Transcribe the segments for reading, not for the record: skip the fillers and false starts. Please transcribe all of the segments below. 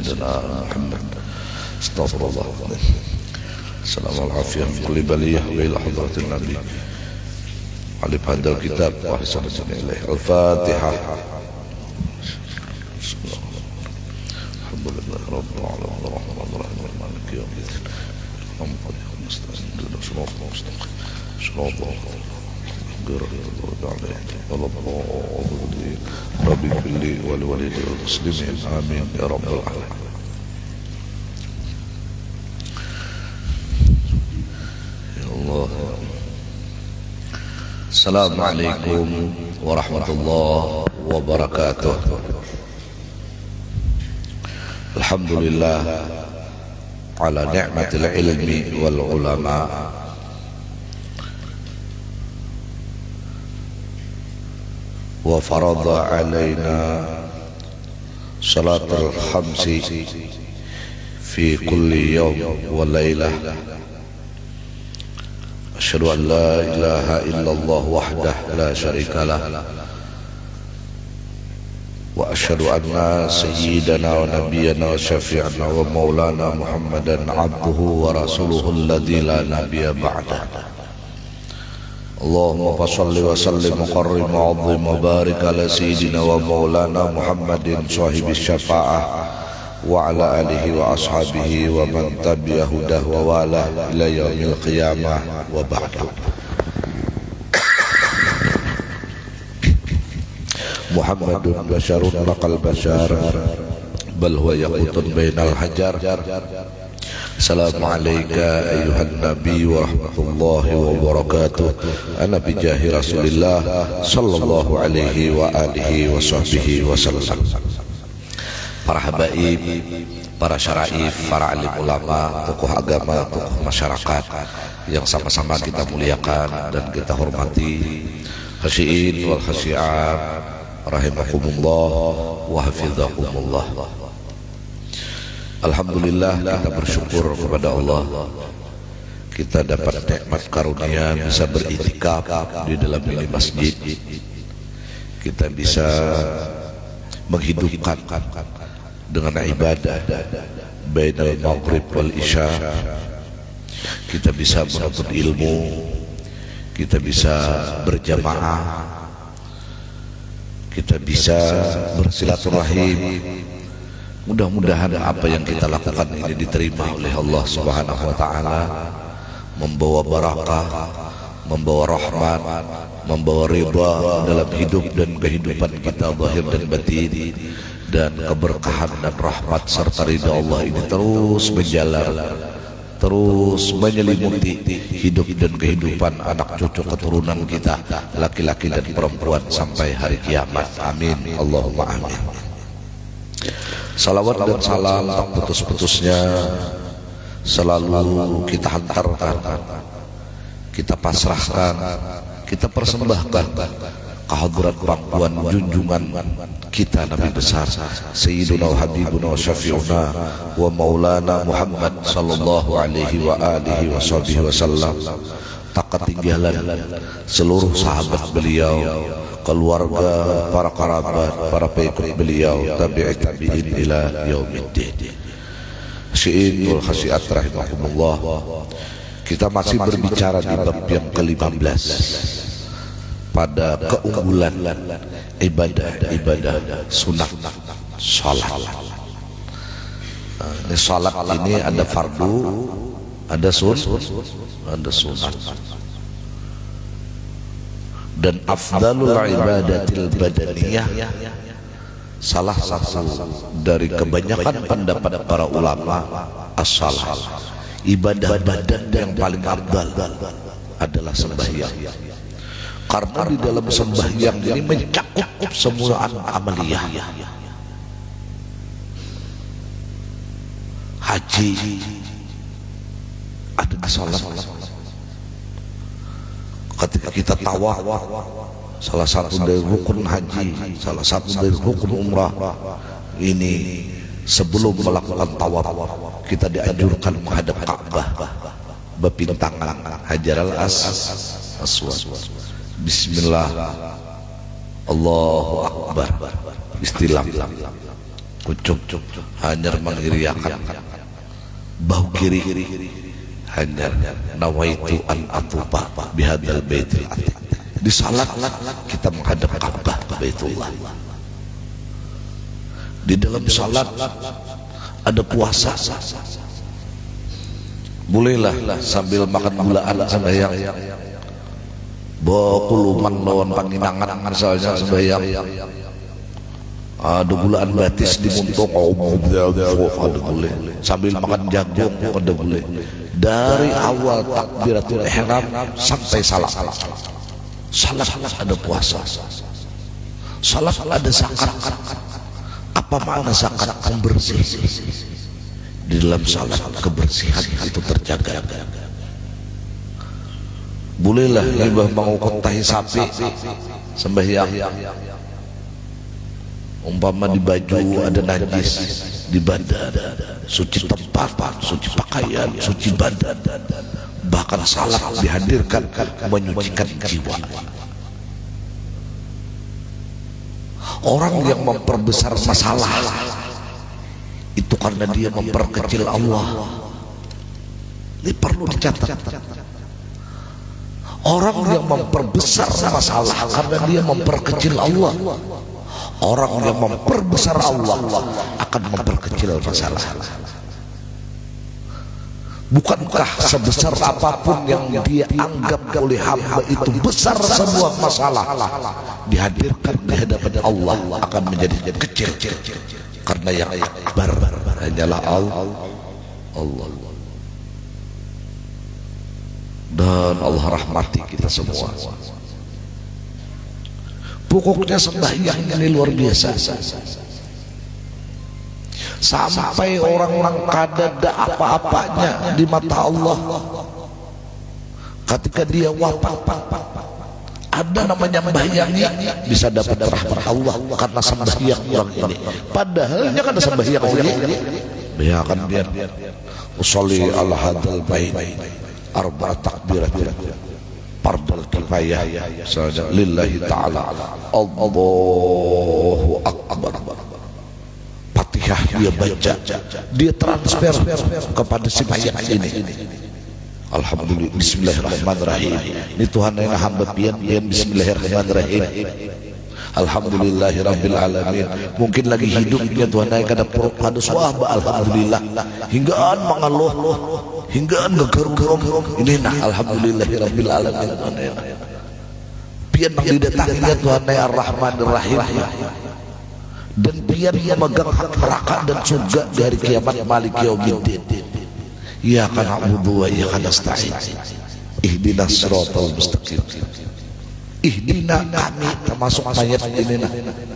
سيدنا محمد استغفر الله السلام والعافية من كل بلية وإلى حضرة النبي على هذا الكتاب وأحسن إليه الفاتحة. الحمد لله رب العالمين الرحمن الرحيم مالك يوم الدين محمد نستعين صراط المستقيم صراط غير المغضوب عليهم ولا الضالين رب اغفر لي ولوالدي والمسلمين آمين يا رب العالمين. يا الله. السلام عليكم ورحمة الله وبركاته. الحمد لله على نعمة العلم والعلماء وفرض علينا صلاة الخمس في كل يوم وليلة. أشهد أن لا إله إلا الله وحده لا شريك له وأشهد أن سيدنا ونبينا وشفيعنا ومولانا محمدا عبده ورسوله الذي لا نبي بعده. اللهم صل وسلم وكرم وعظم وبارك على سيدنا ومولانا محمد صاحب الشفاعة وعلى آله وأصحابه ومن تبع هداه ووالاه إلى يوم القيامة وبعد. محمد بشر لقى البشر بل هو يقوت بين الحجر. السلام عليك أيها النبي ورحمة الله وبركاته. أنا بجاه رسول الله صلى الله عليه وآله وصحبه وسلم. Para habaib, para syaraif, para alim ulama, tokoh agama, tokoh masyarakat yang sama-sama kita muliakan dan kita hormati, khasyiin wal khasyiat rahimakumullah wa hafizakumullah. Alhamdulillah, kita bersyukur kepada Allah, kita dapat nikmat karunia bisa beriktikaf di dalam ini masjid. Kita bisa menghidupkan dengan ibadah bainal maghrib wal isya. Kita bisa menuntut ilmu, kita bisa berjamaah, kita bisa bersilaturahim. Mudah-mudahan apa yang kita lakukan ini diterima oleh Allah Subhanahu wa taala, membawa barakah, membawa rahmat, membawa ridha dalam hidup dan kehidupan kita zahir dan batin, dan keberkahan dan rahmat serta ridha Allah ini terus menjalar, terus menyelimuti hidup dan kehidupan anak cucu keturunan kita, laki-laki dan perempuan sampai hari kiamat. Amin Allahumma amin. Salawat dan salam tak putus-putusnya selalu kita hantarkan, kita pasrahkan, kita persembahkan kehadirat pangkuan junjungan kita Nabi besar Sayyiduna wa Habibuna wa Syafi'una wa Maulana Muhammad sallallahu alaihi wa alihi wa sahbihi wasallam. Tak ketinggalan seluruh sahabat beliau, keluarga, para kerabat, para pengikut beliau, tabi'in tabi'in ila yaumiddin. Khasyiin wal khasyiat rahimakumullah. Kita masih berbicara di bab yang ke-15 pada keunggulan ibadah sunat salat. Ini salat ini ada fardu, ada sunat. Dan afdalul ibadatil badaniyah, salah satu dari kebanyakan pendapat para ulama, as-salat. Ibadah badan yang paling afdal adalah sembahyang. Karena di dalam sembahyang ini mencakup semua amaliyah. Haji ada di salat. Ketika kita tawaf, salah satu dari rukun haji, salah satu dari rukun umrah, ini sebelum melakukan tawaf kita dianjurkan menghadap Ka'bah, berpintangan Hajar al-Aswad. Bismillah, Allahu Akbar, istilam. kucuk hanyar mengiriakan, bahu kiri hanyar nawaitu an atuba bihadal baitil atiq. Di salat kita menghadap Ka'bah Baitullah. Di dalam salat ada puasa, bolehlah sambil makan gulaan sembahyang, bawa kuluman lawan panginangan misalnya sembahyang, ada gulaan batis di muntung, ada boleh sambil makan jagung, ada boleh dari awal takbiratul ihram sampai salat. Salat ada puasa, salat ada zakat. Apa makna zakat? Pembersih. Di dalam salat kebersihan itu terjaga. Bolehlah libah mengukut tahi sapi sembahyang, umpama di baju ada najis, di badan suci tempat, suci pakaian, suci badan, bahkan salat dihadirkan menyucikan jiwa. Orang yang memperbesar masalah itu karena dia memperkecil Allah. Ini perlu dicatat. Orang yang memperbesar masalah karena dia memperkecil Allah. Orang yang memperbesar Allah akan memperkecil masalah. Bukankah sebesar apapun yang dia anggap oleh hamba itu besar, semua masalah dihadirkan di hadapan Allah akan menjadi kecil, karena yang akbar hanyalah Allah. Dan Allah rahmati kita semua. Pokoknya sembahyang ini luar biasa. Sampai orang-orang kadada apa-apanya di mata Allah. Ketika dia wafat, ada namanya membayangi, bisa dapat rahmat Allah karena sembahyang orang ini. Padahalnya kan ada sembahyang orang ini. Biarkan biar usolli ala hadal bait arba takbiratin fardal kifayah lillahi ta'ala, Allahu akbar. Fatihah dia baca, dia transfer kepada si mayat ini. Alhamdulillah, bismillahirrahmanirrahim. Ini Tuhan yang hamba pian bismillahirrahmanirrahim. Alhamdulillahirabbil alamin. Mungkin lagi hidupnya Tuhan naik ada suara alhamdulillah hinggaan mengeluh, hinggaan gegerum. Ini nah alhamdulillahirabbil alamin. Pian didatanginya Tuhan naik ar-rahmanir-rahim. Dan biar dia memegang hak neraka dan surga dari kiamat malik yaumiddin. Ya kana na'budu wa iyyaka nasta'in. Ihdinas siratal mustaqim. Ihdina kami termasuk mayat ini,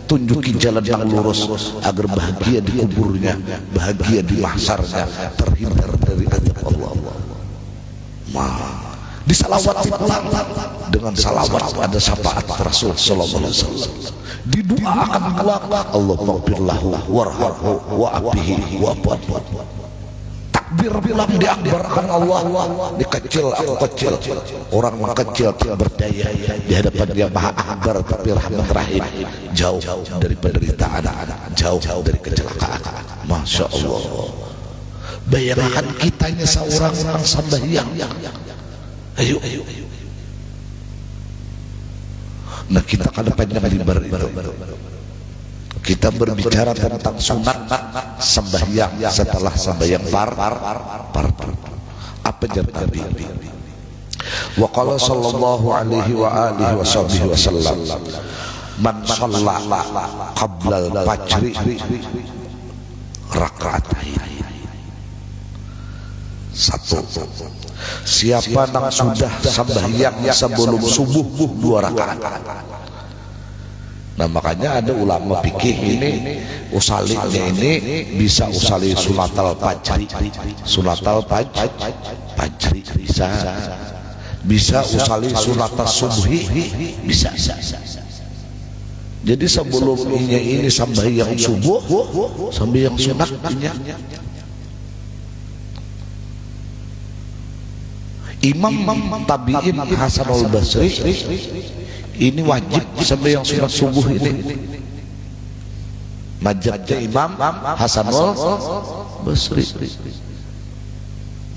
tunjuki jalan yang lurus agar bahagia di kuburnya, bahagia di mahsyarnya, terhindar dari azab Allah. Disalawati dengan salawat ada syafaat Rasul sallallahu alaihi wasallam. Didoakan pula Allahumma ighfirlahu warhamhu wa'afihi wa'fu. Takbir bilang diakbarkan Allah, dikecil aku kecil. Orang mengkecil berdaya di hadapan Dia Maha Akbar tapi Rahman Rahim, jauh dari penderitaan, jauh dari kecelakaan. Masya Allah. Bayangkan kitanya seorang sembahyang. Ayo. Nah kita kan panjang mimbar itu, kita berbicara tentang sunat sembahyang setelah sembahyang par. Apa jadi? Wa qala sallallahu alaihi wa alihi wasallam, man shalla qabla al-fajri raka'atain. Satu, siapa yang sudah sembahyang sebelum subuh 2 rakaat. Nah makanya ada ulama fikih ini usalinya ini bisa usali sunatal fajri, bisa usali sunatal subhi, bisa. Jadi sebelum ini sembahyang subuh, sembahyang sunat ini. Imam Tabi'in Hasanul Basri ini wajib sembahyang sunat subuh ini. Mazhabnya Imam Hasanul Basri.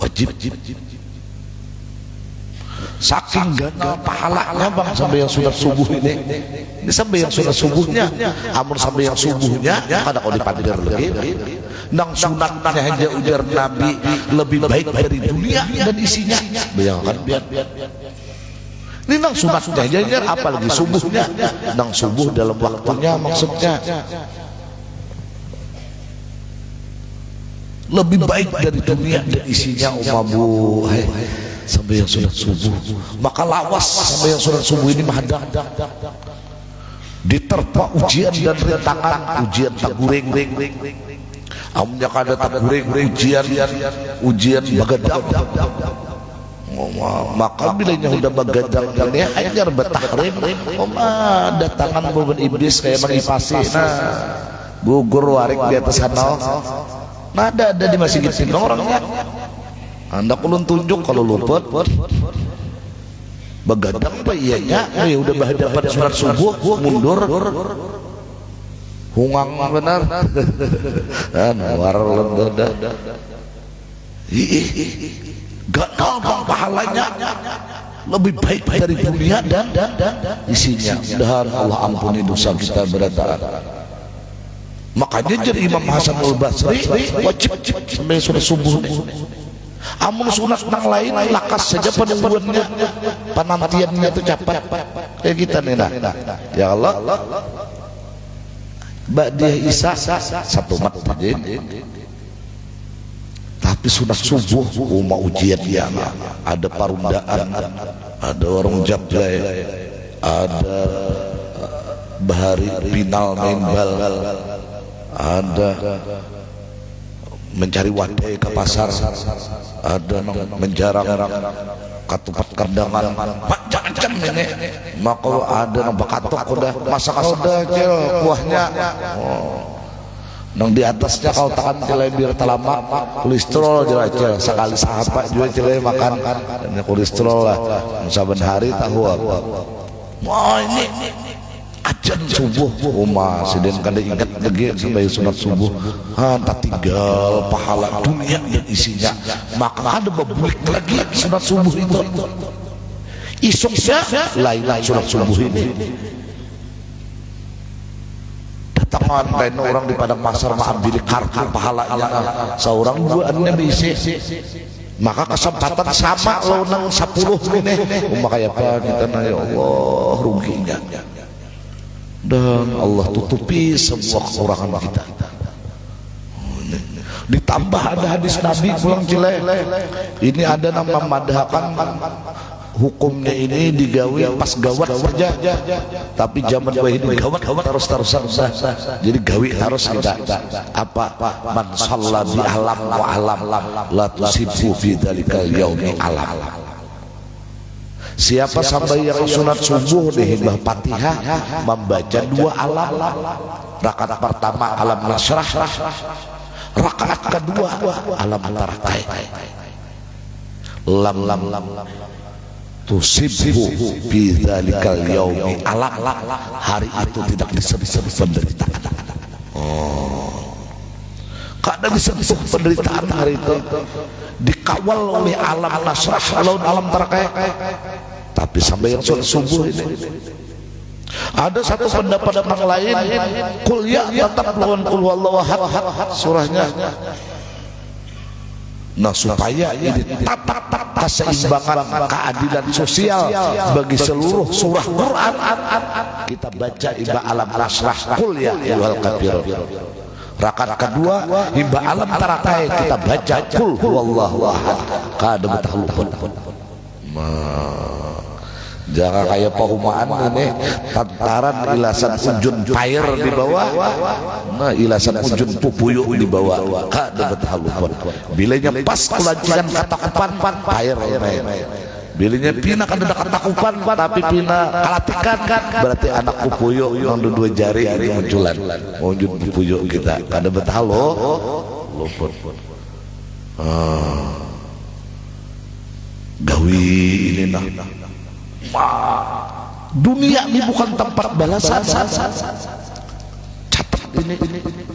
Wajib. Saking ganal pahalanya bang sampai yang sunat subuh ini sampai yang sunat subuhnya, amun sampai yang subuhnya kada kau dipandir lagi. Nang sunatnya aja ujar Nabi lebih baik dari dunia dan isinya. Bayangkan biar. Ini nang sunatnya aja apalagi subuhnya. Nang subuh dalam waktunya maksudnya lebih baik dari dunia dan isinya. Umabu sampai yang sunat subuh, maka lawas sampai yang sunat subuh ini mahadang diterpa ujian dan rintangan, ujian tak guring, amnya kada tak guring, ujian bagadang. Maka bilanya udah bagadang ini ajar betahrim, datangan beban iblis kayak mengipasi, gugur warik di atas sana, ada di masjid itu orangnya. Anda kulun tunjuk kalau luput begadang apa iyanya udah berhadapan surat subuh mundur hungang benar waral dada gagal bang pahalanya lebih baik dari dunia dan isinya. Dan Allah ampuni dosa kita berantakan. Makanya jadi Imam Hasanul Basri wajib sampai surat subuh nih. Amun sunat nang lain lakas saja penungguannya, penantiannya itu cepat kayak kita nih. Ya Allah, Ba'diyah Isya satu mat aja. Tapi sunat subuh mau ujian ya, ada parundaan, ada warung jablay, ada bahari final nembal, ada mencari wadai ke pasar, ada menjarang katupat kandangan macam-macam ini. Maka ada nang bakatok udah masak udah cil kuahnya, nang di atasnya kau takan cilai biar telama kolesterol jelacel sekali sahabat juga cilai makan ini kolesterol lah saban hari tahu apa. Wah ini ajan subuh rumah siden kada ingat lagi sampai sunat subuh tak tinggal pahala dunia dan isinya. Maka ada bebulik lagi sunat subuh itu isoknya lain sunat subuh ini. Datangan lain orang di padang pasar mengambil kartu pahalanya seorang duaannya bisi. Maka kesempatan sama lo nang 10 ini maka ya apa kita ya Allah ruginya. Dan Allah tutupi semua kekurangan kita. Ditambah ada hadis Nabi pulang Cile. Ini ada nama madhakan hukumnya ini digawe pas gawat saja. Tapi zaman ini gawat terus-terusan. Jadi gawe harus kita apa? Man shalla bi alam wa alam la tusibu fi dzalikal yaumi alam. Siapa sampai yang sunat subuh dihibah Fatihah membaca 2 alam. Rakaat pertama alam nasrah, rakaat kedua alam tarakai. Lam tusibu bi dzalikal yaumi alam. Hari itu tidak disebut penderitaan. Kadang disebut penderitaan hari itu dikawal oleh alam nasrah, alam tarakai. Tapi sampai yang subuh ini ada satu pendapat yang lain kul ya tetap lawan kul wallahu ahad surahnya. Nah supaya ini tetap keseimbangan keadilan sosial bagi seluruh surah Quran kita baca iba alam nasrah kul ya ayyuhal kafirun. Rakaat kedua iba alam tarakai kita baca kul huwallahu ahad kada betahulun. Jangan kayak perumahan ini tantaran ilasan ujun pair di bawah, nah ilasan ujun pupuyuk di bawah, kada betahulun. Bilanya pas kelancingan katakupan pair bilanya pina kada ada katakupan tapi pina kalatikan berarti anak pupuyuk yang 2 jari ini munculan wujud pupuyuk kita kada betahulun. Gawi ini nah dunia ini bukan tempat balasan. Catat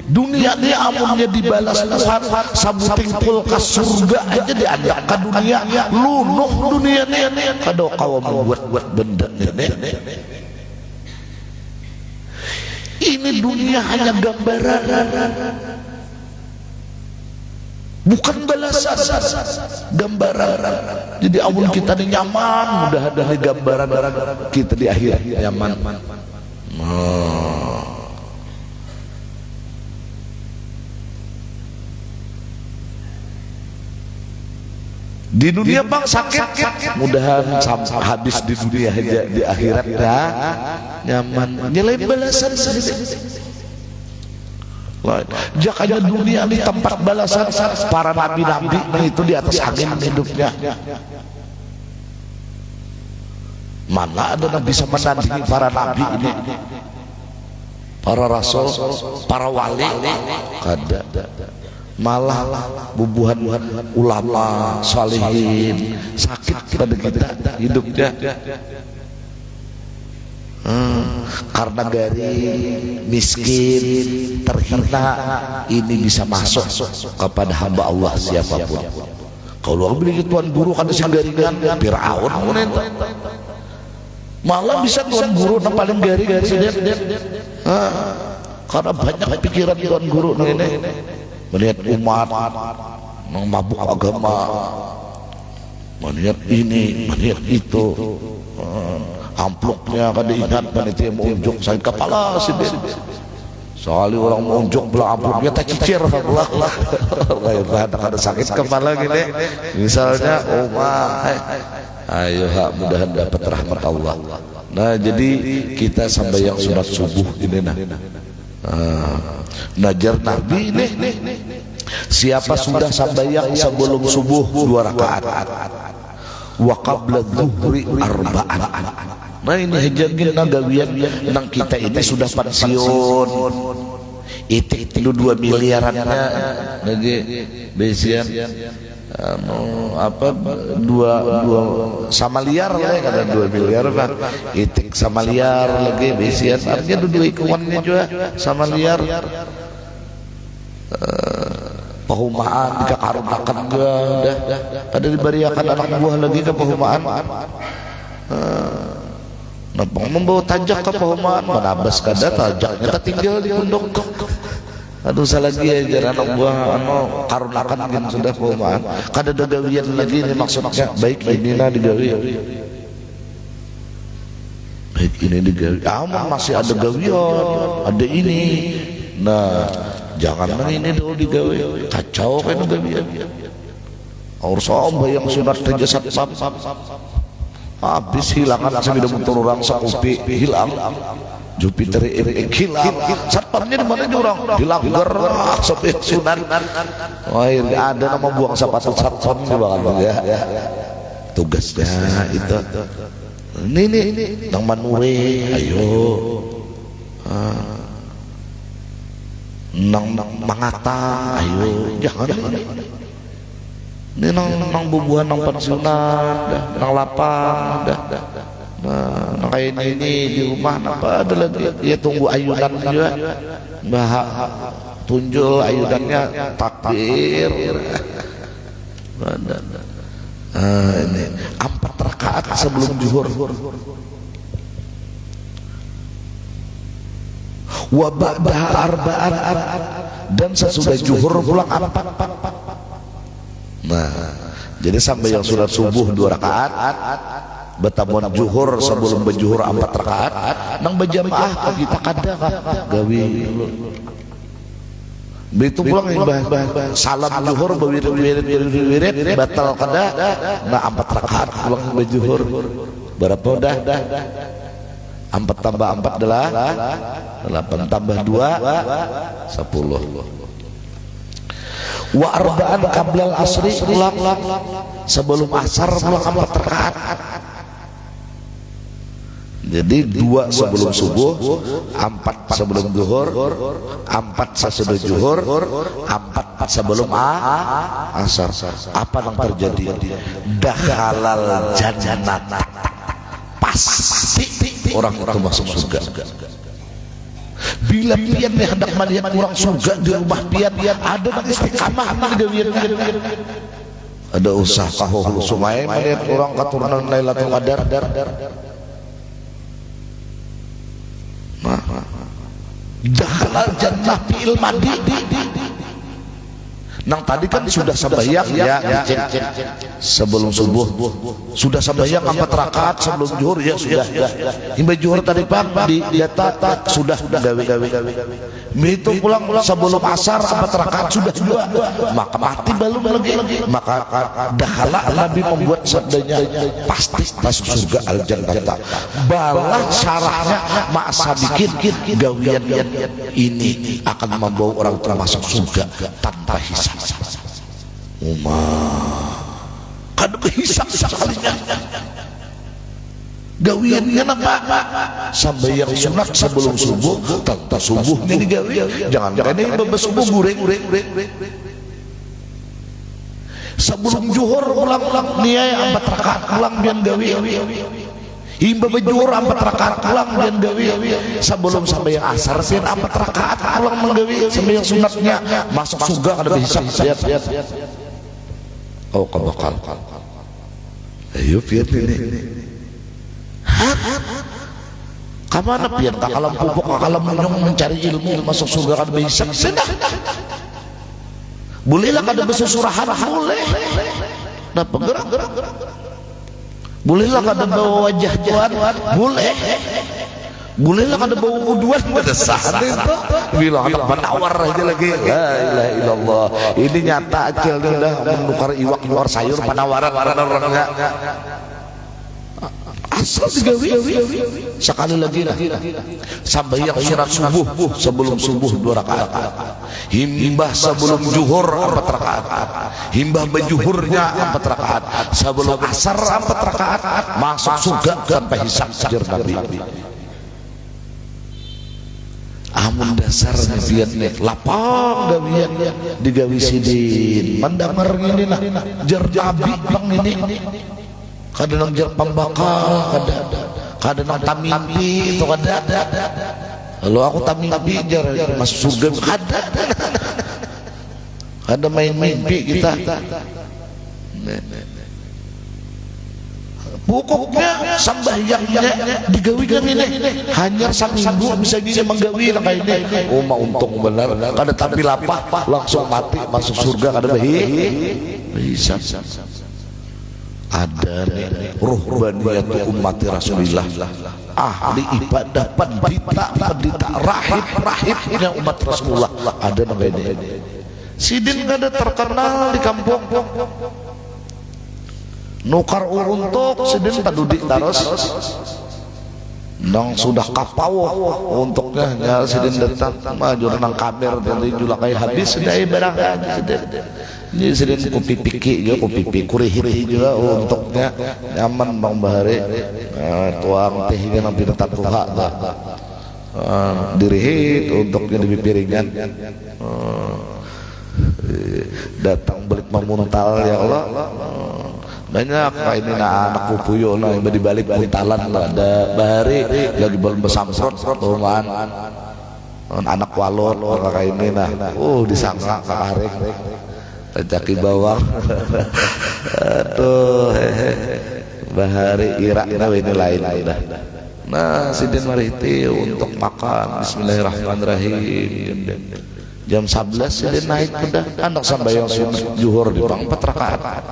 dunia ini amunnya dibalas Tuhan sabuting kulkas surga aja diajak ke dunia lunuh dunia ini kado kau membuat benda ini dunia hanya gambaran bukan balasan gambaran. Jadi amun kita ini nyaman mudah-mudahan gambaran kita di akhir nyaman. Di dunia bang sakit mudahan sampai habis di dunia aja di akhirat dah nyaman nilai balasan jakanya dunia ini tempat balasan para nabi-nabi itu di atas angin hidupnya. Mana ada yang bisa menandingi para nabi ini, para rasul, para wali? Kada. Malah bubuhan ulama salihin sakit pada kita hidupnya karena garing miskin terhina ini bisa masuk kepada hamba Allah siapapun. Kalau beli tuan guru kan sing garingan Firaun malah bisa tuan guru yang paling garing karena banyak pikiran tuan guru ini melihat umat mabuk agama, melihat ini, melihat itu, amplopnya kan diingat panitia menunjuk saya kepala sini. Soalnya orang menunjuk belah amplopnya tak cicir lah. Ada sakit kepala gini, misalnya, oh ayo mudahan dapat rahmat Allah. Nah jadi kita sampai yang sunat subuh ini najar Nabi ini siapa sudah sambayang sebelum subuh 2 rakaat wa qabla dhuhri arba'an. Nah ini hejagin nagawian nang kita ini sudah pensiun itik itu 2 miliarannya lagi besian apa 2 sama liar lah kada 2 miliar Pak itik sama liar lagi besian artinya 2 ikuannya juga sama liar pahumaan dikakarun-akan juga udah pada diberiakan anak buah lagi ke pahumaan nampak membawa tajak ke pahumaan menabas kada tajaknya tak tinggal di pondok. Aduh lagi aja anak buah karun-akan kan sudah pahumaan kada ada gawian lagi ini maksudnya baik inilah digawi baik ini digawi aman masih ada gawian ada ini nah jangan ini dulu digawi kacau kan gawian harus bayang sunat jasad habis hilangan sebida motor orang sakupi hilang Jupiter hilang satpamnya di mana orang hilang gerak sampai sunat wah ada nama buang sepatu satpam di bawah ya tugasnya itu ini nang manure ayo nang mangata ayo jangan ini nang bubuhan nang pensiunan nang lapang nah kayak ini di rumah apa ada lagi ya tunggu ayunan juga tunjul ayunannya takbir ini 4 rakaat sebelum zuhur wa ba'daha arba'an dan sesudah zuhur pulang 4. Nah jadi sampai yang sudah subuh 2 rakaat betamun zuhur sebelum berzuhur 4 rakaat nang berjamaah kok kita kada gawi begitu pulang salam zuhur berwirid batal kada nah 4 rakaat pulang berzuhur berapa udah 4 tambah 4 adalah 8 tambah 2 10 wa arba'an qablal asri pulang sebelum asar pulang 4 rakaat. Jadi 2 sebelum subuh, 4 sebelum zuhur, 4 sesudah zuhur, 4 sebelum asar. Apa yang terjadi? Dakhalal jannah. Pasti orang itu masuk surga. Bila pian hendak melihat orang surga di rumah pian ada nang istiqamah gawian. Ada usah kahulu sumai melihat orang katurunan Lailatul Qadar. Dakhalal jannah bil madi. Nang tadi kan sudah sembahyang ya, sebelum subuh sudah sembahyang 4 rakaat, sebelum zuhur ya sudah. Hingga zuhur tadi pagi di data sudah gawe. Itu pulang sebelum asar 4 rakaat sudah juga. Maka mati belum lagi. Maka dakhala Nabi membuat sabdanya pasti masuk surga al jannah. Balah syarahnya ma'asa bikin gawian ini akan membawa orang termasuk surga tanpa hisab. Kan kehisap sekalinya gawiannya apa sampai yang sunat sebelum subuh tanpa subuh ini gawian jangan ini bebas subuh gureng sebelum zuhur ulang niai 4 rakaat ulang bian gawian himba berjuhur 4 rakaat ulang bian gawian sebelum sampai yang asar bian 4 rakaat ulang menggawi sampai yang sunatnya masuk surga ada hisab. Lihat oh kabakal ayo pian ini kamana pian kakalam pupuk kakalam minum mencari ilmu masuk surga kan bisa senang bolehlah kada besusurahan boleh dapat gerak bolehlah kada bawa wajah Tuhan bolehlah kada bawa uduan berdesah itu bilang anak menawar aja lagi la ilaha illallah ini nyata acil dah menukar iwak luar sayur penawaran orangnya asal digawi sekali lagi lah sampai yang sunat subuh sebelum subuh 2 rakaat himbah sebelum zuhur 4 rakaat himbah bejuhurnya 4 rakaat sebelum asar 4 rakaat masuk surga tanpa hisab sejar Nabi. Amun dasarnya biatnya lapang gawian digawi sidin mandamar ini nah jer Nabi bang ini kadang jer pambakal kadang tamimpi itu kalau aku tamimpi jer masuk surga ada main mimpi kita pokoknya sambahyangnya digawikan ini hanya seminggu bisa menggawi lah kayak ini mau untung benar kada tapi lapah langsung mati masuk surga kada bisa ada nih ruhbaniyatu ummati Rasulillah ahli ibadah pendita rahib-rahibnya umat Rasulullah ada namanya ini sidin kada terkenal di kampung nukar untuk sidin padudik taros nang sudah kapau untuknya ya sidin datang maju nang kamer dan julakai habis sudah barang sidin ini sidin kopi piki juga kopi kurihiti juga untuknya nyaman bang bahari tuang teh hingga nabi tetap tuha dirihit untuknya di piringan datang balik memuntal ya Allah banyak kayak ini anak pupuyo yang dibalik buntalan ada bahari lagi belum besamprot tuman anak walor kayak ini nah disangka kakarik rezeki bawang aduh bahari iraknya ini lain nah sidin mariti untuk makan bismillahirrahmanirrahim jam 11 sidin naik udah anak sampai yang sunat zuhur di 4 rakaat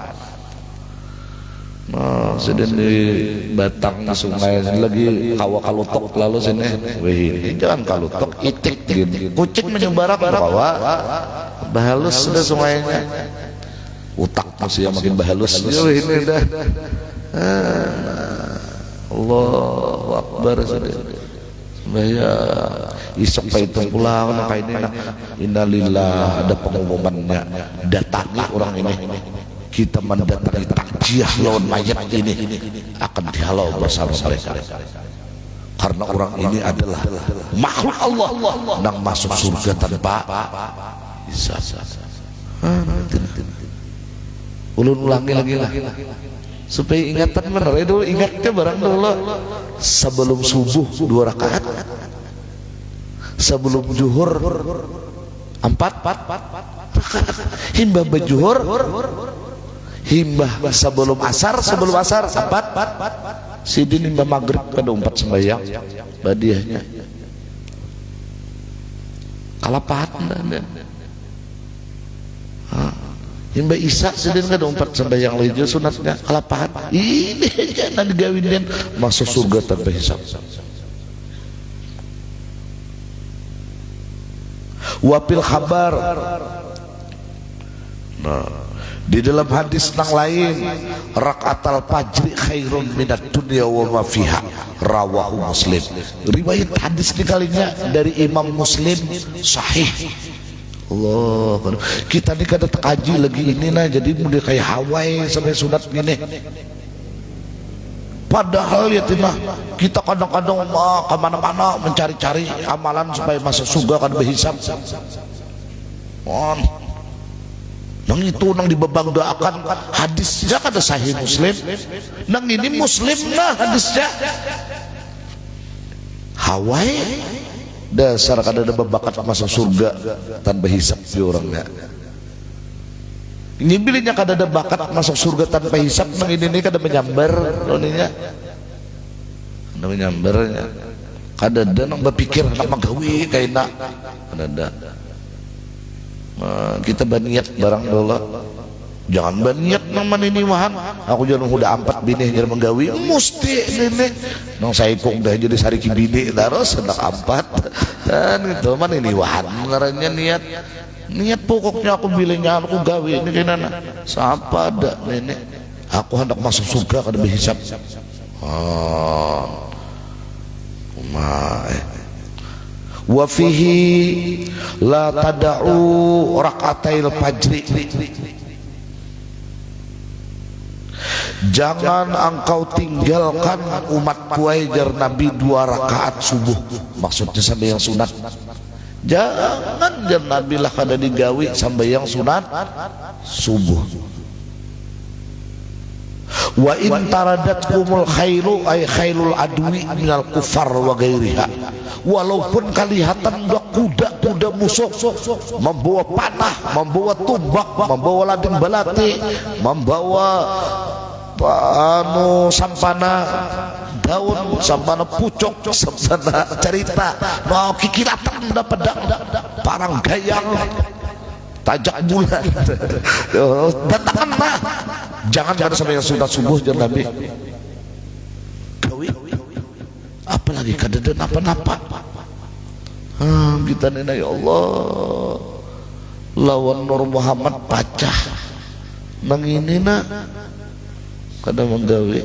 sedang di batang sungai lagi kawa kalutok lalu sini wih jangan kalutok itik gini kucing menyebarak bawa bahalus sudah sungainya utak masih yang makin bahalus ini dah Allahu Akbar sudah bahaya isok paitung pulang kayak ini innalillah ada pengumumannya datangi orang ini kita mendatangi takjiah lawan mayat ini akan dihalau bersama mereka karena orang ini adalah makhluk Allah yang masuk surga tanpa hisab. Ulun ulangi lagi lah supaya ingatan benar itu ingatnya barang dulu sebelum subuh 2 rakaat sebelum zuhur 4 rakaat, himbah bejuhur, himbah sebelum asar 4, sidin himbah maghrib kada 4 sembahyang badiahnya kalapahan dan himbah isya sidin kada 4 sembahyang lagi sunatnya kalapahan ini jangan digawin masuk surga tanpa hisab. Wapil khabar, nah di dalam hadis nang lain, rakaatal fajri khairun minad dunya wa ma fiha, rawahu Muslim. Riwayat hadis ini kalinya dari Imam Muslim sahih. Allah, kita nih kada kaji lagi ini nah, jadi udah kayak Hawaii sampai sunat gini. Padahal ya tina kita kadang-kadang kemana-mana mencari-cari amalan supaya masuk surga kan berhisab. Nang itu nang dibanggakan hadisnya kada sahih Muslim. Nang ini Muslim nah hadisnya. Hawaii dasar kada ada bakat masuk surga tanpa hisab di orangnya. Ini bilinya kada ada bakat masuk surga tanpa hisab, nang ini kada menyambar loninya, kada menyambarnya, kada ada nang berpikir nak magawi kayak nak, kada ada. Kita baniat barang dola, jangan baniat nang maniniwahan. Aku jangan udah 4 bini jangan menggawi, mesti ini, nang saya kok dah jadi sariki bini terus hendak 4, dan itu maniniwahan ngarannya niat pokoknya aku bilangnya aku gawe ini kena siapa ada nenek aku hendak masuk surga kada berhisab. Wa fihi la tada'u raka'atil fajri, jangan engkau tinggalkan umatku ajar Nabi 2 rakaat subuh, maksudnya sampai yang sunat. Jangan Nabi lah kada digawi sampai yang sunat subuh. Wa in taradatkumul khailu ay khailul adwi minal kufar wa gairiha, walaupun kelihatan kuda musuh membawa panah, membawa tumbak, membawa lading balati, membawa sampana daun, sampana pucuk, sampana cerita, mau kikiratan dapat parang gayang, tajak bulan, datang nah, jangan sampai yang sudah subuh jangan Nabi gawi, apalagi kadang apa-apa. Kita nina ya Allah, lawan Nur Muhammad pacah, nang ini nak kada menggawi,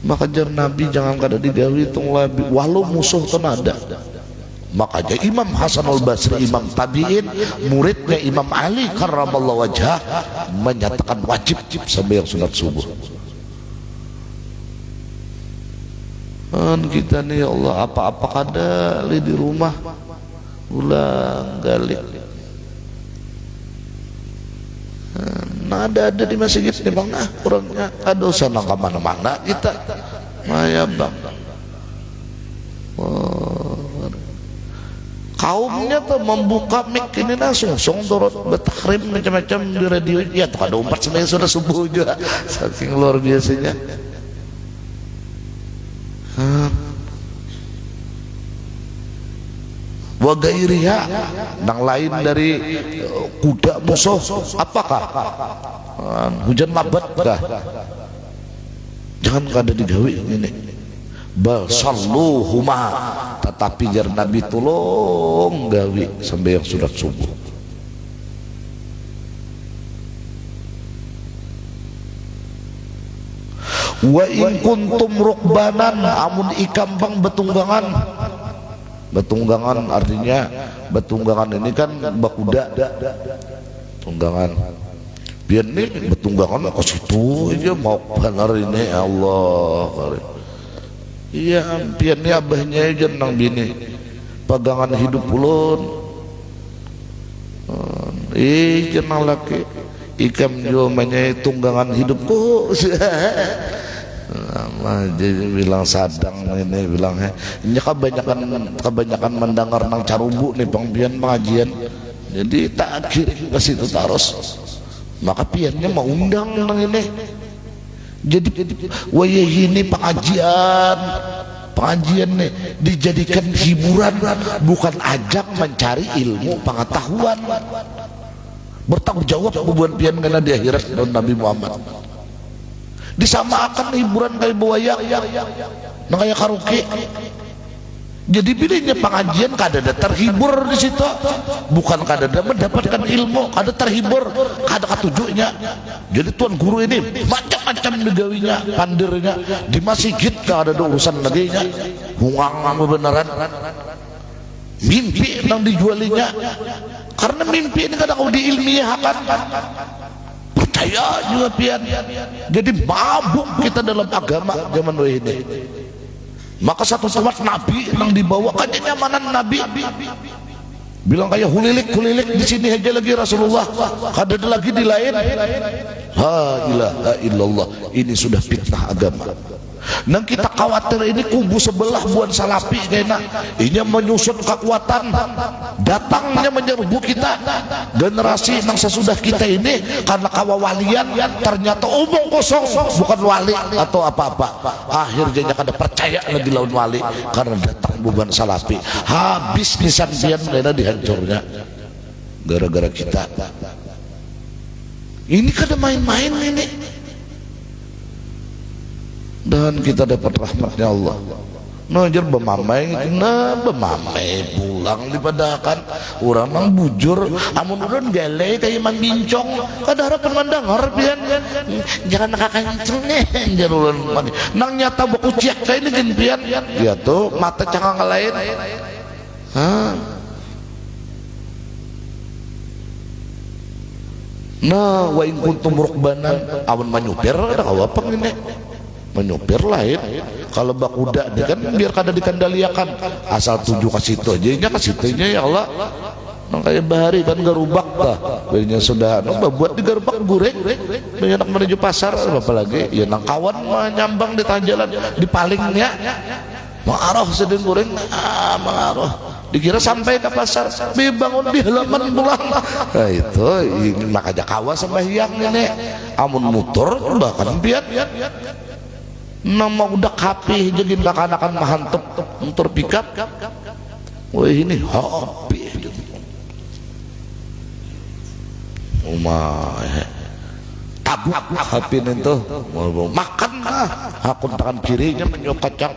maka jar Nabi jangan kada digawi tung labi walau musuh tu ada. Makanya Imam Hasan al-Basri, Imam Tabi'in, muridnya Imam Ali karramallahu wajhah, menyatakan wajib sampai yang sunat subuh. Kita nih ya Allah, apa-apa kada di rumah ulang gali. Nah ada di masjid nih bang, orangnya ada usah nang kemana-mana kita, maya bang. Kaumnya tuh membuka mic ini langsung turut bertahrim macam-macam di radio. Ya tuh ada 4 sebenarnya sudah subuh juga, saking luar biasanya. Wa gairiha, nang lain dari kuda musuh, apakah hujan labat dah, jangan kada digawi ini. Bal salluhuma, tetapi jar Nabi tolong gawi sampai yang sudah subuh. Wa in kuntum rukbanan, amun ikambang betunggangan. Betunggangan artinya, betunggangan ini kan bakuda, tunggangan. Biar nih betunggangan ke situ aja mau benar ini Allah. Iya, biar nih abahnya aja nang bini pegangan hidup ulun. Jangan laki ikam jo menye tunggangan hidupku. Jadi bilang sadang ini bilang ini kebanyakan mendengar nang carubu nih bang pian pengajian. Jadi tak kirim ke situ terus. Maka piannya mau undang nang ini. Jadi wayah ini pengajian nih dijadikan hiburan, bukan ajang mencari ilmu pengetahuan. Bertanggung jawab bubuan pian karena di akhirat Nabi Muhammad. Disamakan hiburan kayak buaya, nah kayak karaoke. Jadi pilihnya pengajian kadada terhibur di situ, bukan kadada mendapatkan ilmu, kada terhibur, kada ketujuhnya. Jadi tuan guru ini macam-macam negawinya, pandirnya di masjid kada ada urusan lagi nya, hungang beneran, mimpi yang dijualinya, karena mimpi ini kada kau diilmiahkan. Percaya juga pian. Jadi mabuk kita dalam agama zaman ini. Maka satu tempat Nabi yang dibawa kan nyamanan Nabi bilang kayak hulilik di sini aja lagi Rasulullah, kada ada lagi di lain. La ilaha illallah, ini sudah fitnah agama. Nang kita khawatir ini kubu sebelah buan salapi kena ini menyusun kekuatan datangnya menyerbu kita generasi nang sesudah kita ini karena kawawalian ternyata omong kosong bukan wali atau apa-apa. Akhirnya kada percaya lagi lawan wali karena datang buan salapi. Habis nisan pian kena dihancurnya gara-gara kita. Ini kada main-main ini. Dan kita dapat rahmatnya Allah. Najar bemamai, bemamai pulang dipadakan orang nang bujur, amun urun gale kayak man bincong, kada harapan mandangar pian. Jangan nakakanceng nih, jarulan mani. Nang nyata baku ciak kayak ini pian. Dia tuh mata cangang lain. Nah, wa in kuntum rukbanan, amun manyupir ada kawapang ini. Menyupir lain kalau bak kuda dia kan biar kada dikendaliakan asal tuju ke situ aja ke situnya ya Allah nang kayak bahari kan garubak dah banyak sudah nang buat di garubak goreng banyak menuju pasar apa lagi ya nang kawan nyambang di tengah jalan di palingnya mengaruh sedang goreng mengaruh dikira sampai ke pasar bangun di halaman pulang. Nah itu ini makanya kawas sembahyang ini amun mutur bahkan pian nama udah kapih jadi anak-anak mahantep motor pickup. Wah ini hobi tabuk HP itu mau makan hakun tangan kirinya menyuap kacang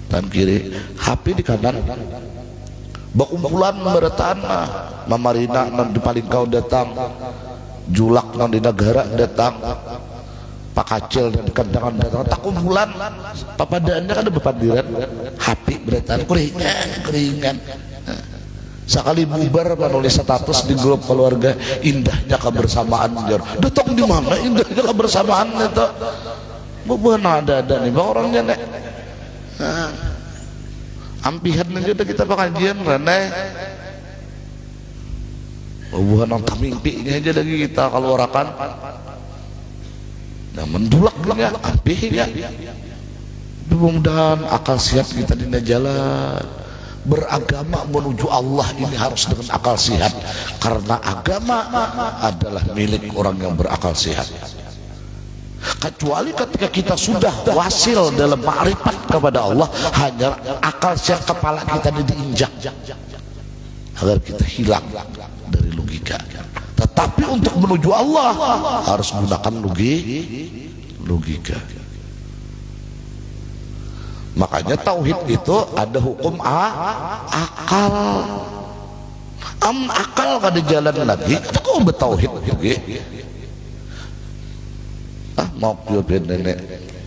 tangan kiri HP di kanan bakumpulan beretan mamarina nang di paling kau datang julak nang di negara datang Pak Kacil dan kendangan datang tak kumpulan papadaannya kan ada bepandiran hati beretan keringan sekali bubar menulis status di grup keluarga indahnya kebersamaan jar datang di mana indahnya kebersamaan itu bukan ada nih bang orangnya nek ampihan aja kita pengajian rene bukan nang tamimpinya aja lagi kita kalau orakan. Nah mendulak-dulaknya ampihnya mudah-mudahan akal sehat kita di jalan beragama menuju Allah ini harus dengan akal sehat karena agama adalah milik orang yang berakal sehat. Kecuali ketika kita sudah wasil dalam ma'rifat kepada Allah hanya akal sehat kepala kita diinjak agar kita hilang dari logika. Tetapi untuk menuju Allah harus menggunakan logika. Makanya tauhid itu ada hukum akal. Akal kada jalan lagi. Kita kok bertauhid juga. Maaf ya nenek.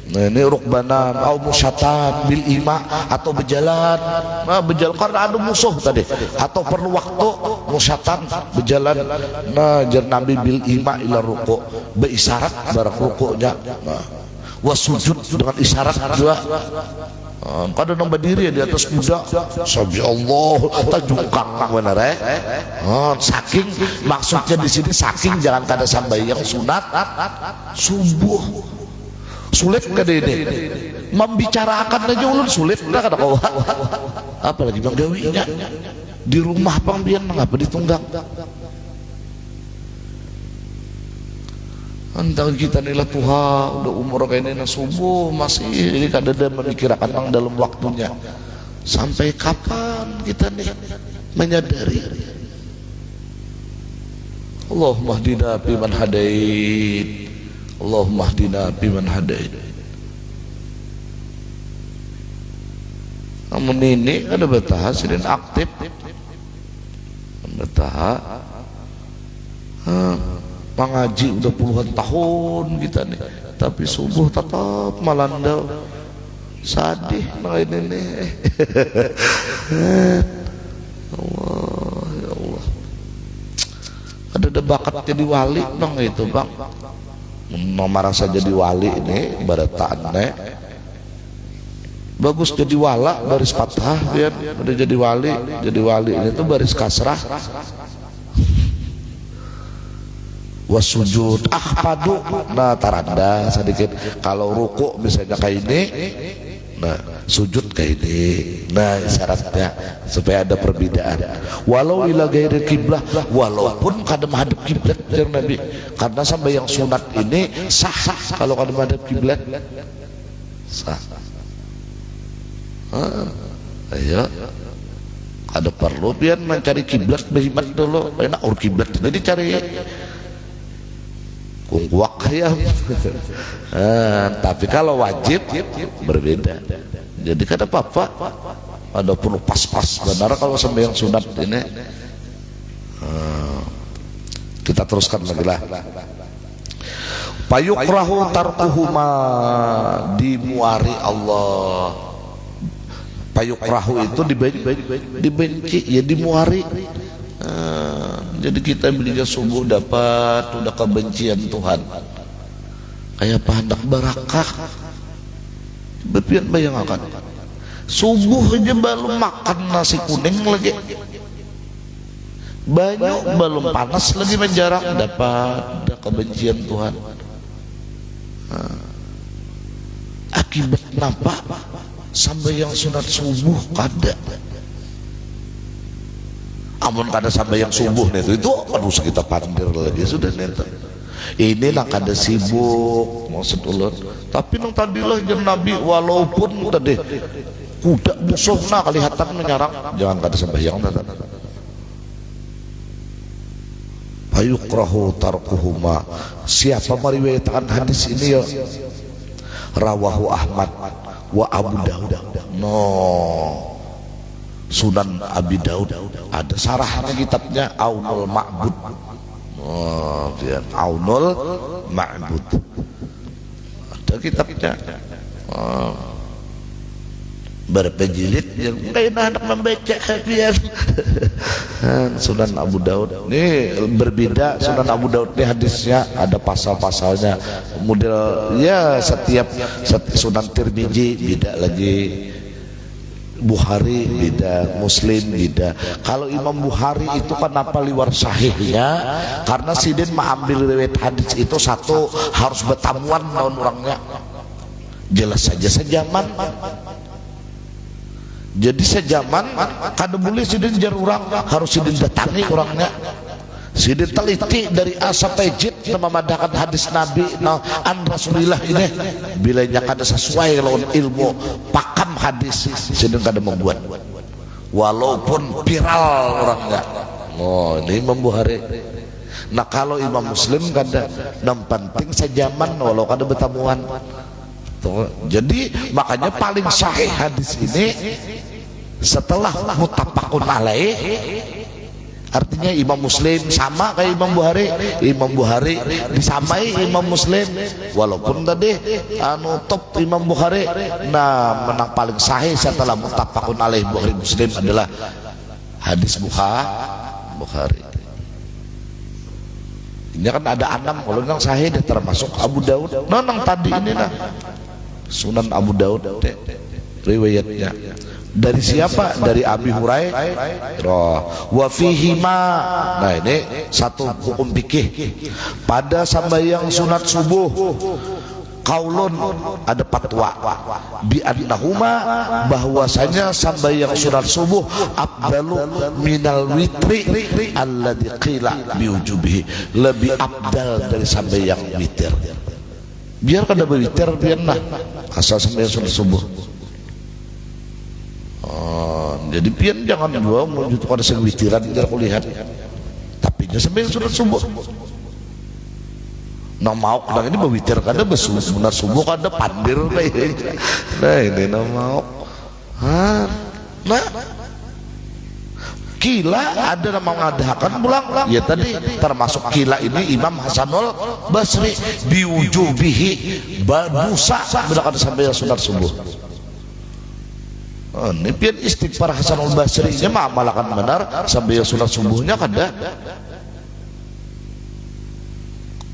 Nah ini rukbanan atau musyatan bil ima atau berjalan karena ada musuh tadi atau perlu waktu musyatan berjalan jar Nabi bil ima ila ruku berisyarat barang rukuknya wasujud dengan isyarat juga kada nang berdiri di atas kuda sabi Allah tajungkang bener saking maksudnya di sini saking jangan kada sampai yang sunat subuh sulit kan ini membicarakan aja ulun sulit lah kada kau apalagi menggawinya di rumah pangbian ngapa ditunggang antang kita nila Tuhan udah umur kayak ini subuh masih ini kada ada memikirkan dalam waktunya sampai kapan kita nih menyadari Allahumma hdina biman hadait Allahumma hdina biman hadait. Namun ini ada betah sedang aktif betah mengaji udah puluhan tahun kita nih tapi subuh tetap melandau sadih nah ini nih Allah ya Allah ada bakat jadi wali bang itu bang merasa jadi wali ini baratannya bagus jadi wala baris patah biar udah jadi wali ini tuh baris kasrah wasujud padu nah taranda sedikit kalau ruku misalnya kayak ini nah sujud kayak ini nah syaratnya supaya ada perbedaan walau ila ghairi kiblah walaupun kada menghadap kiblat Nabi karena sampai yang sunat ini sah kalau kada menghadap kiblat sah ayo kada perlu biar mencari kiblat berhimat dulu enak kiblat jadi cari kungkuak ya tapi kalau wajib berbeda jadi kada apa-apa ada perlu pas-pas benar kalau sampai yang sunat ini kita teruskan lagi lah payukrahu tarkuhuma dimuari Allah payukrahu itu dibenci ya dimuari jadi kita bila subuh dapat udah kebencian Tuhan kayak apa hendak barakah bepian bayangkan subuh aja belum makan nasi kuning lagi banyak belum panas lagi menjarah dapat udah kebencian Tuhan akibat kenapa sampai yang sunat subuh kada amun kada sampai yang subuh nih itu aduh kita pandir lagi sudah nih ini nang kada sibuk maksud ulun tapi nang tadilah jam Nabi walaupun tadi kuda musuh nah kelihatan menyerang jangan kada sembahyang payukrahu tarkuhuma siapa meriwayatkan hadis ini ya rawahu Ahmad wa Abu Daud no Sunan Abi Daud ada sarahnya kitabnya Aunul Ma'bud Aunul Ma'bud ada kitabnya berapa jilid yang anak membaca biar Sunan Abu Daud ini berbeda Sunan Abu Daud ini hadisnya ada pasal-pasalnya model ya setiap Sunan Tirmizi beda lagi Bukhari beda, Muslim beda. Kalau Imam Bukhari itu kenapa liwar sahihnya? Karena sidin mengambil riwayat hadis itu satu harus bertamuan lawan orangnya. Jelas saja sejaman. Jadi sejaman kada boleh sidin jar orang, harus sidin datangi orangnya. Sidin teliti dari A sampai Z memadahkan hadis Nabi an Rasulillah ini bilanya kada sesuai lawan ilmu pakam hadis sidin kada membuat walaupun viral orangnya. Oh ini Imam Bukhari. Nah kalau Imam Muslim kada yang penting sejaman walau kada bertamuan. Jadi makanya paling sahih hadis ini setelah muttafaqun alaih. Artinya Imam Muslim sama kayak Imam Bukhari. Imam Bukhari disamai Imam Muslim walaupun tadi top Imam Bukhari. Nah menang paling sahih setelah muttafaqun alaih Bukhari Muslim adalah hadis Bukhari. Ini kan ada 6 kalau yang sahih termasuk Abu Daud. Nang tadi ini nah Sunan Abu Daud riwayatnya dari siapa? Dari Abi Hurairah. Wa fihima. Nah ini satu hukum fikih. Pada sambayang sunat subuh qaulun, ada fatwa bi annahuma, bahwasanya sambayang sunat subuh afdalu minal witri alladzi qila bi wujubihi, lebih afdal dari sambayang witir. Biar kada berwitir biar nah asal sambayang sunat subuh. Jadi pian jangan dua menuju pada sewitiran tidak aku lihat, tapi nya sambayang sunat subuh. Nah mau kadang ini berwitir kada benar subuh kada pandir nah ini nah mau nah kila ada nama mengadakan pulang ya tadi termasuk kila ini Imam Hasanul Basri biwujubihi badusa bila kada sampai sunat subuh. Ini pian istighfar Hasanul Basri nya mengamalkan benar sampai sunat subuhnya kada.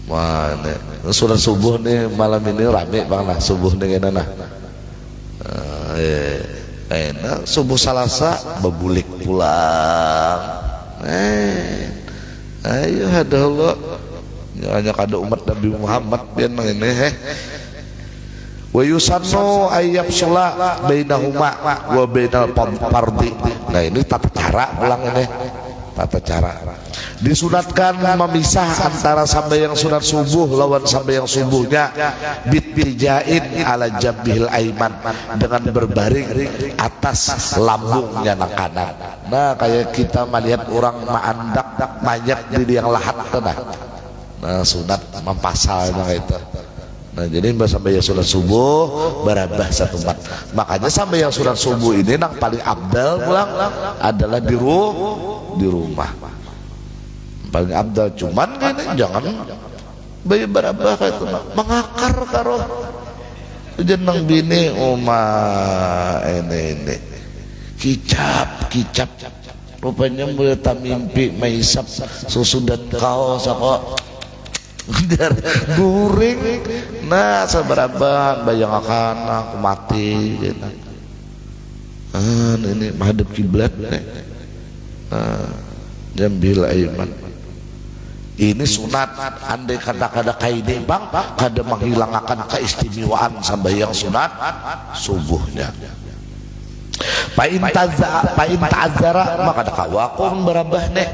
Mana sunat subuh nih malam ini rame bang lah subuh nih kena nah enak subuh Salasa bebulik pulang ayo ada Allah hanya kada umat Nabi Muhammad pian ini wa yusannu ayyab sholat bainahuma wa bainal fardhi. Nah ini tata cara ulang ini tata cara disunatkan memisah antara sambayang sunat subuh lawan sambayang subuhnya bittijain ala jambihil aiman, dengan berbaring atas lambungnya yang kanan. Nah kayak kita melihat orang maandak mayat di yang lahat nah sunat mempasalnya itu. Nah jadi sampai yang sunat subuh berabah satu tempat. Makanya sampai yang sunat subuh ini yang paling abdal pulang adalah di rumah paling abdal. Cuman ini jangan bayi berabah kayak itu mengakar karo jeneng bini ini kicap rupanya mulai tak mimpi maisap susu dan kaos apa guring nah seberapa bayang akan aku mati gitu. Ini menghadap kiblat jambil aiman ini sunat. Andai kata-kata kaini bang kada menghilangkan keistimewaan sambayang sunat subuhnya. Pain ta'azzara maka kawakum berabah nih.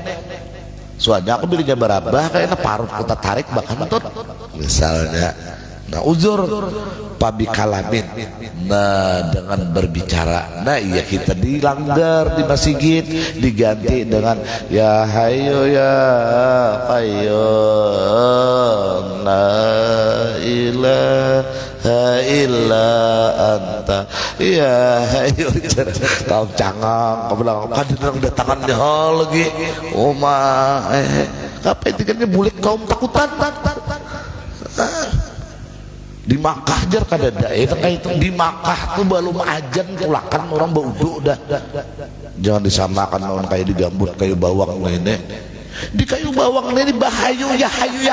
Soalnya aku belinya berabah kayaknya parut kita tarik bahkan tut misalnya. Nah uzur pabi kalamin, nah dengan berbicara. Nah iya kita dilanggar di masjid diganti dengan ya hayo ya qayyum la ilaha illa anta ya hayo tahu cangang kau bilang kadang datangan di hal lagi kapan itu kan bulik kaum takutan di Makkah jar kada ada itu di Makkah tuh belum ajan pulakan orang bauduk dah. Jangan disamakan orang kayak di gambut kayu bawang ini di kayu bawang ini bahayu ya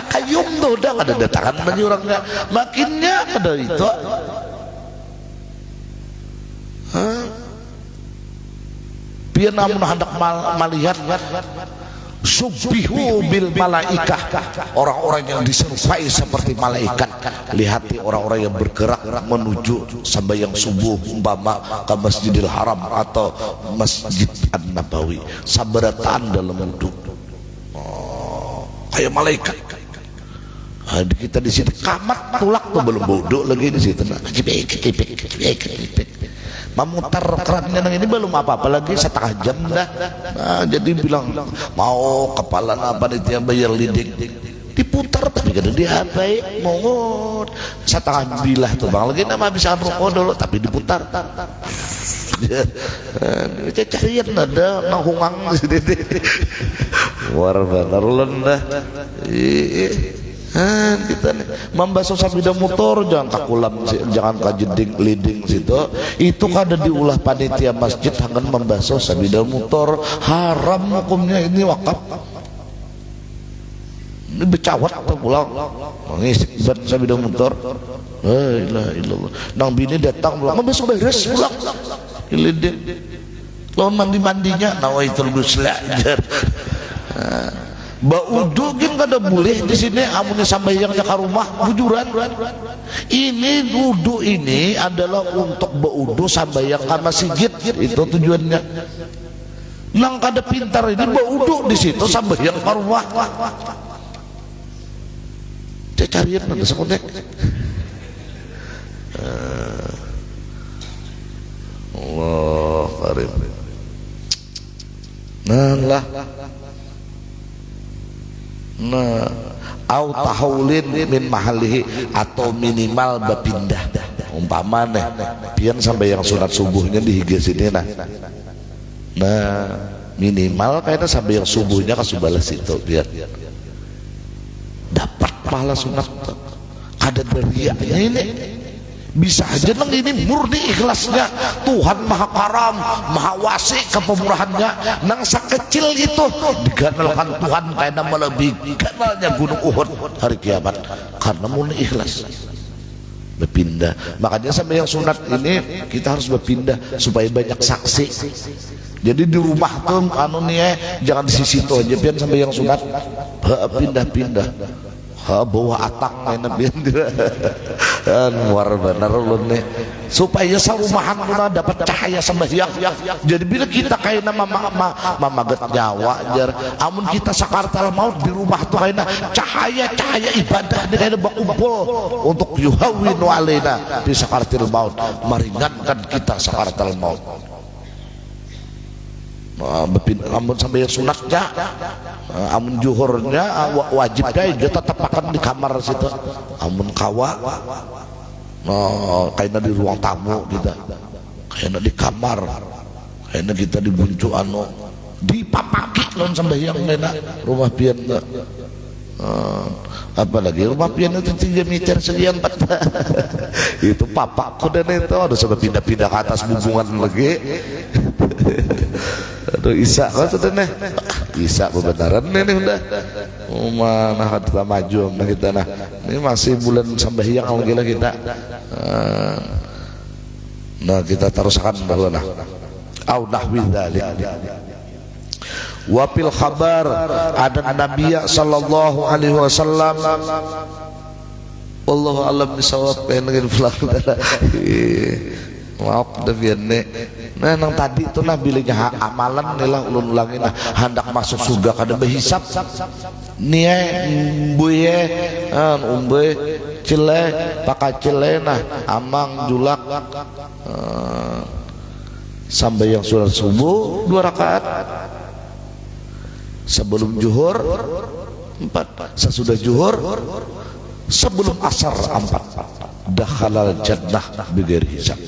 kayum tuh udah kada datangan lagi orangnya makinnya kada itu biar namun hendak melihat subbihu bil malaikah, orang-orang yang diserupai seperti malaikat. Lihati orang-orang yang bergerak menuju sambayang subuh umpama ke Masjidil Haram atau Masjid An-Nabawi sabarataan dalam wudhu kayak malaikat. Kita di sini kamat tulak tuh belum wudhu lagi di situ memutar kerannya ini belum apa-apa lagi setengah jam dah. Nah, jadi bilang mau kepala apa itu yang bayar lidik diputar tapi kada dihapai mongot setengah bilah tuh bang lagi nama bisa rokok dulu tapi diputar carian ada nahungang war bener dah kita nih membasuh sabida motor jangan kakulam jangan kajeding leading situ itu kada diulah panitia masjid hangan membasuh sabida motor haram hukumnya ini wakaf ini becawat atau pulang mengisi ban sabida motor la ilaha illallah nang bini datang pulang membasuh beres pulang leading lo mandi-mandinya nawaitul ghusl ajar Baudu kan kada boleh di sini amunnya sambayangnya ke rumah bujuran. Ini wudu ini adalah untuk baudu sambayang ke masjid, itu tujuannya. Nang kada pintar ini baudu di situ sambayang ke rumah. Carian ada sekonek. Allah karim. Nah, au tahawulin min mahalihi, atau minimal berpindah umpamanya pian sampai yang sunat subuhnya di higa sini nah minimal kayaknya sampai yang subuhnya ke sebelah situ biar dapat pahala sunat. Ada darianya ini bisa aja nang ini murni ikhlasnya, Tuhan maha karam, maha wasi kepemurahannya, nang sekecil itu diganalkan Tuhan karena melebihi ganalnya gunung Uhud hari kiamat karena murni ikhlas. Berpindah, makanya sampai yang sunat ini kita harus berpindah supaya banyak saksi. Jadi di rumah tuh anu nih jangan di sisi itu aja pian sampai yang sunat pindah-pindah bawa atang enak biar luar benar ulun nih supaya sarumahan kuna dapat cahaya sembahyang. Jadi bila kita kayak nama mamaget nyawa jar amun kita sakaratul maut di rumah tuh kayak cahaya ibadah nih kayak berkumpul untuk yuhawinu alaina di sakaratul maut, meringankan kita sakaratul maut. Amun sampai sunatnya, amun juhurnya wajibnya dia tetap makan di kamar situ. Amun kawa, kayaknya di ruang tamu kita, kayaknya di kamar, kayaknya kita di buncu anu, di papaki lawan sambayang kayaknya rumah pian. Apalagi rumah pian itu 3 meter sekian 4 itu papak kuda itu ada sampai pindah-pindah ke atas hubungan lagi. Aduh Isa kau sudah nih Isa kebenaran nih udah mana kita maju nah kita nah ini masih bulan sambayang lagi kita nah kita teruskan dulu nah au nahwi dzalik. Wafil khabar ada Nabi sallallahu alaihi wasallam wallahu alam bisawab pengen pelaku maaf deviannya. Nah nang tadi itu nah bilanya amalan nilah ulun ulangin nah hendak masuk surga kada berhisap nih buye umbe cile pakai cile nah amang julak sampai yang surat subuh 2 rakaat, sebelum juhur 4, sesudah juhur, sebelum asar 4, dakhalal jannah bighairi hisab.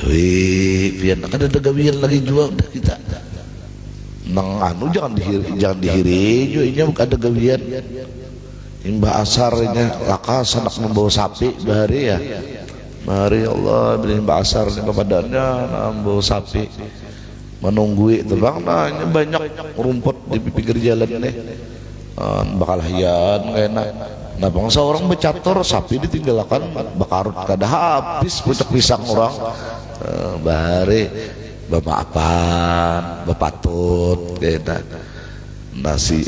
Wih, pian ada gawian lagi juga udah kita. Nang anu jangan dihiri juga ini bukan ada gawian. Imbah asarnya lakas anak membawa sapi bahari ya. Mari Allah beli imbah asar ini kepadanya membawa sapi. Menunggui terbang nah ini banyak rumput di pinggir jalan ini. Bakal hian enak. Nah bangsa orang bercatur sapi ditinggalkan bakarut kada habis pucuk pisang orang bahari bapaapan bapatut kena nasi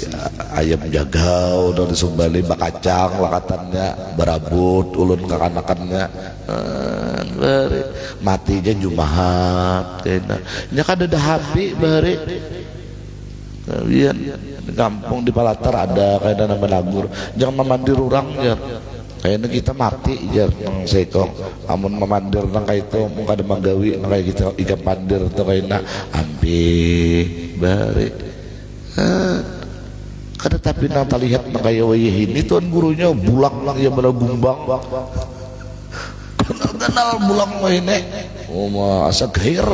ayam jagau dari Sumbali bakacang lakatannya berabut ulun kekanakannya bahari matinya jumahat kena nya kada ada habi bahari di kampung di Palatar ada kayak nama Nagur jangan memandir orang ya kayaknya kita mati jar nang sekong amun memandir nang kayak itu muka ada manggawi nang kayak kita ikan pandir tuh kayaknya ampe bare kada tapi nang lihat nang kayak wayah ini tuan gurunya bulang lang yang mana gumbang kenal bulang wayah ini oh asa gair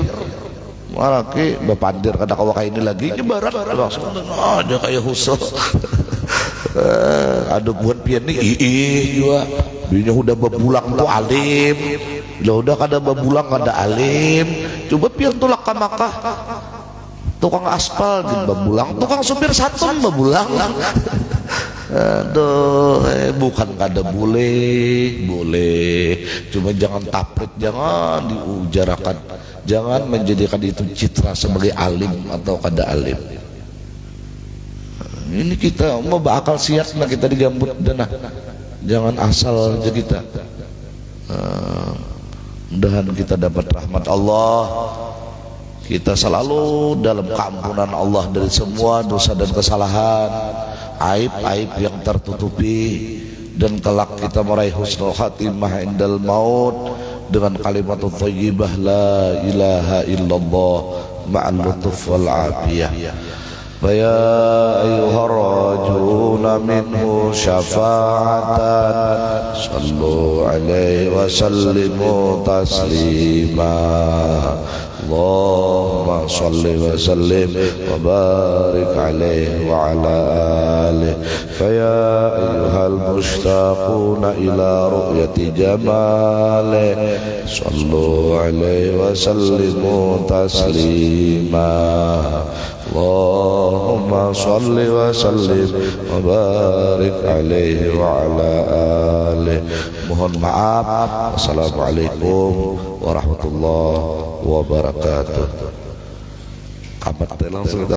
malaki bapandir kada kawa kayak ini lagi nyebaran langsung aja kayak husul ada buat pian nih juga binya udah bebulang tuh alim lah udah kada bebulang kada alim coba pian tuh laka maka tukang aspal di bebulang tukang supir satpam bebulang aduh bukan kada boleh cuma jangan taprit jangan diujarakan jangan menjadikan itu citra sebagai alim atau kada alim Ini kita mau bakal siap nah kita digambut dana. Jangan asal aja kita. Mudahan kita dapat rahmat Allah. Kita selalu dalam keampunan Allah dari semua dosa dan kesalahan, aib-aib yang tertutupi, dan kelak kita meraih husnul khatimah indal maut dengan kalimat thayyibah la ilaha illallah ma'al lutuf wal afiyah. Faya ayyuhar rajuna minhu syafa'atan sallu alaihi wa sallimu taslima. Allahumma salli wa sallim wa barik alaihi wa ala alihi. Faya ayyuhal mushtaquna ila ru'yati jamalihi sallu alaihi wa sallimu taslima. Allahumma salli wa sallim wa barik alaihi wa ala alihi. Mohon maaf. Wassalamualaikum warahmatullahi wabarakatuh. Kamat langsung